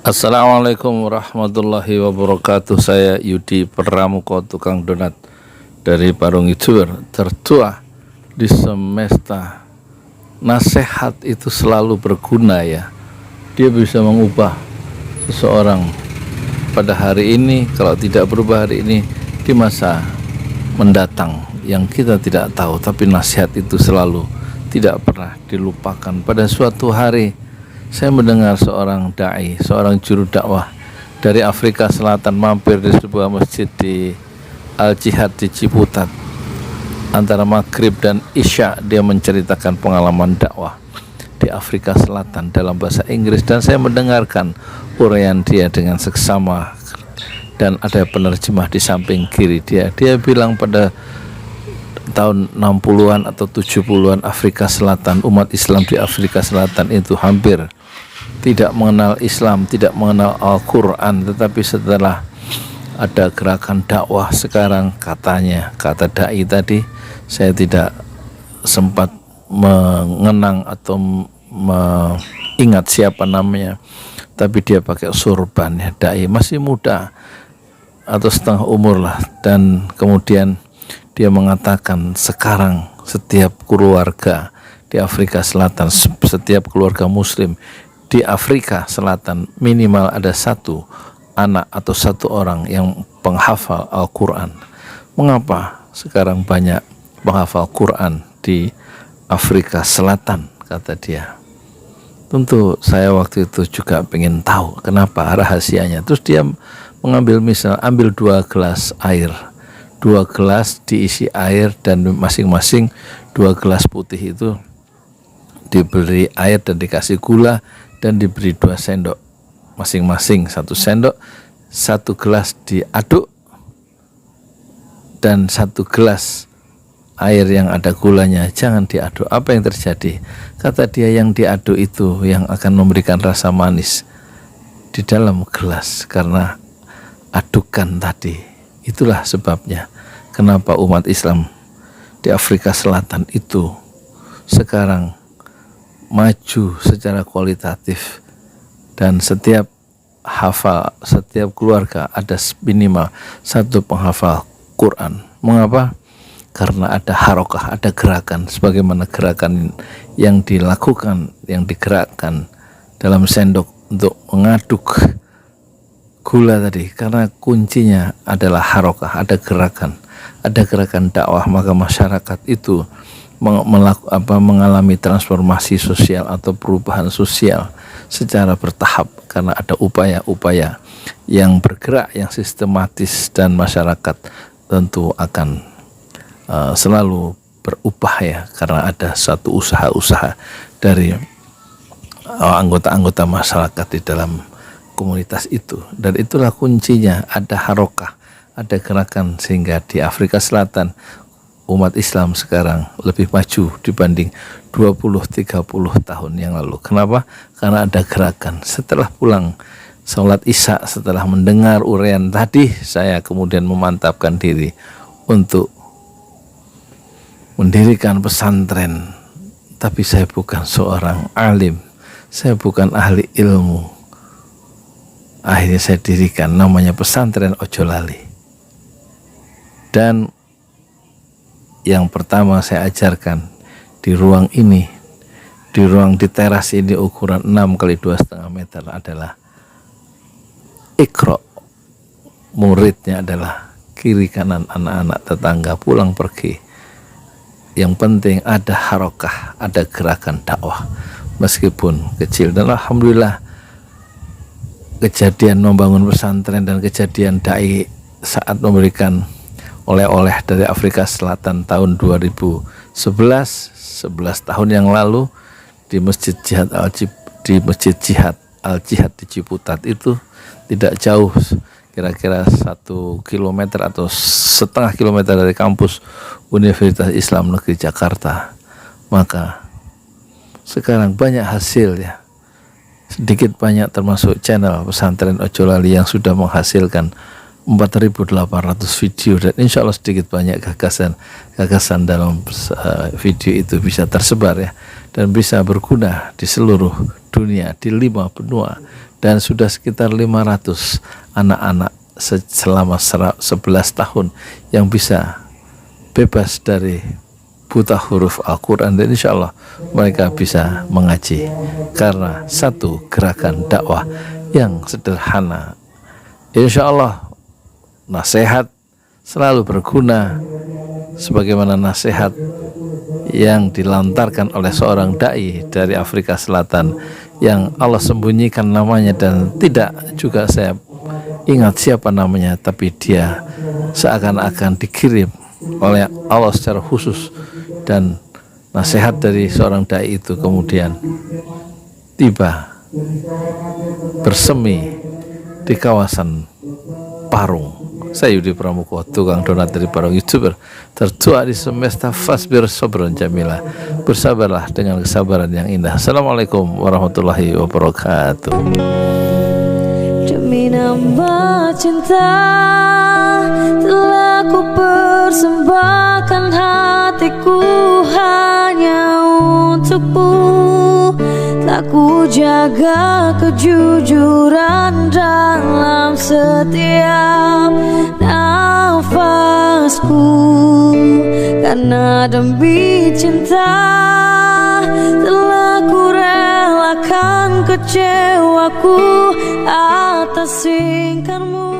Assalamualaikum warahmatullahi wabarakatuh. Saya Yudi Pramuko, tukang donat dari Parung Youtuber tertua di semesta. Nasihat itu selalu berguna ya. Dia bisa mengubah seseorang pada hari ini, kalau tidak berubah hari ini, di masa mendatang yang kita tidak tahu. Tapi nasihat itu selalu tidak pernah dilupakan. Pada suatu hari saya mendengar seorang dai, seorang juru dakwah dari Afrika Selatan mampir di sebuah masjid di Al-Jihad di Ciputat. Antara maghrib dan isya dia menceritakan pengalaman dakwah di Afrika Selatan dalam bahasa Inggris, dan saya mendengarkan uraian dia dengan seksama, dan ada penerjemah di samping kiri dia. Dia bilang pada tahun 60-an atau 70-an Afrika Selatan, umat Islam di Afrika Selatan itu hampir tidak mengenal Islam, tidak mengenal Al-Quran. Tetapi setelah ada gerakan dakwah sekarang, katanya, kata dai tadi, saya tidak sempat mengenang atau mengingat siapa namanya, tapi dia pakai surban ya, dai masih muda atau setengah umur lah. Dan kemudian dia mengatakan sekarang setiap keluarga di Afrika Selatan, setiap keluarga muslim di Afrika Selatan minimal ada satu anak atau satu orang yang penghafal Al-Quran. Mengapa sekarang banyak penghafal Quran di Afrika Selatan, kata dia. Tentu saya waktu itu juga pengen tahu kenapa, rahasianya. Terus dia mengambil misal, ambil 2 gelas air, 2 gelas diisi air, dan masing-masing 2 gelas putih itu diberi air dan dikasih gula, dan diberi 2 sendok masing-masing, 1 sendok, 1 gelas diaduk, dan 1 gelas air yang ada gulanya jangan diaduk. Apa yang terjadi? Kata dia, yang diaduk itu yang akan memberikan rasa manis di dalam gelas karena adukan tadi. Itulah sebabnya kenapa umat Islam di Afrika Selatan itu sekarang maju secara kualitatif, dan setiap hafal, setiap keluarga ada minimal 1 penghafal Quran. Mengapa? Karena ada harokah, ada gerakan, sebagaimana gerakan yang dilakukan, yang digerakkan dalam sendok untuk mengaduk gula tadi. Karena kuncinya adalah harokah, ada gerakan dakwah, maka masyarakat itu mengalami transformasi sosial atau perubahan sosial secara bertahap, karena ada upaya-upaya yang bergerak, yang sistematis, dan masyarakat tentu akan selalu berubah ya, karena ada satu usaha-usaha dari anggota-anggota masyarakat di dalam komunitas itu. Dan itulah kuncinya, ada harokah, ada gerakan, sehingga di Afrika Selatan umat Islam sekarang lebih maju dibanding 20-30 tahun yang lalu. Kenapa? Karena ada gerakan. Setelah pulang sholat isya, setelah mendengar uraian tadi, saya kemudian memantapkan diri untuk mendirikan pesantren. Tapi saya bukan seorang alim, saya bukan ahli ilmu. Akhirnya saya dirikan, namanya Pesantren Ojo Lali. Dan yang pertama saya ajarkan di ruang ini, di teras ini ukuran 6 kali 2,5 meter adalah Iqra. Muridnya adalah kiri kanan anak-anak tetangga pulang pergi. Yang penting ada harokah, ada gerakan dakwah meskipun kecil. Dan alhamdulillah kejadian membangun pesantren dan kejadian dai saat memberikan oleh-oleh dari Afrika Selatan tahun 2011, 11 tahun yang lalu di Masjid Jihad Al-Jihad di Ciputat itu tidak jauh, kira-kira 1 kilometer atau setengah kilometer dari kampus Universitas Islam Negeri Jakarta. Maka sekarang banyak hasil ya, sedikit banyak, termasuk channel Pesantren Ojo Lali yang sudah menghasilkan 4.800 video, dan insya Allah sedikit banyak gagasan dalam video itu bisa tersebar ya, dan bisa berguna di seluruh dunia, di 5 benua, dan sudah sekitar 500 anak-anak selama 11 tahun yang bisa bebas dari buta huruf Al-Quran, dan insya Allah mereka bisa mengaji karena satu gerakan dakwah yang sederhana. Insya Allah nasihat selalu berguna sebagaimana nasihat yang dilontarkan oleh seorang dai dari Afrika Selatan yang Allah sembunyikan namanya dan tidak juga saya ingat siapa namanya, tapi dia seakan-akan dikirim oleh Allah secara khusus, dan nasihat dari seorang dai itu kemudian tiba bersemi di kawasan Parung. Saya Yudi Pramuko, tukang donat dari Parung, YouTuber tertua di semesta. Fasbir sabran jamila, bersabarlah dengan kesabaran yang indah. Assalamualaikum warahmatullahi wabarakatuh. Demi nama cinta telah ku persembahkan hatiku hanya untukmu. Tak ku jaga kejujuran dalam setiap nafasku, karena demi cinta telah ku relakan kecewaku atas ingkarmu.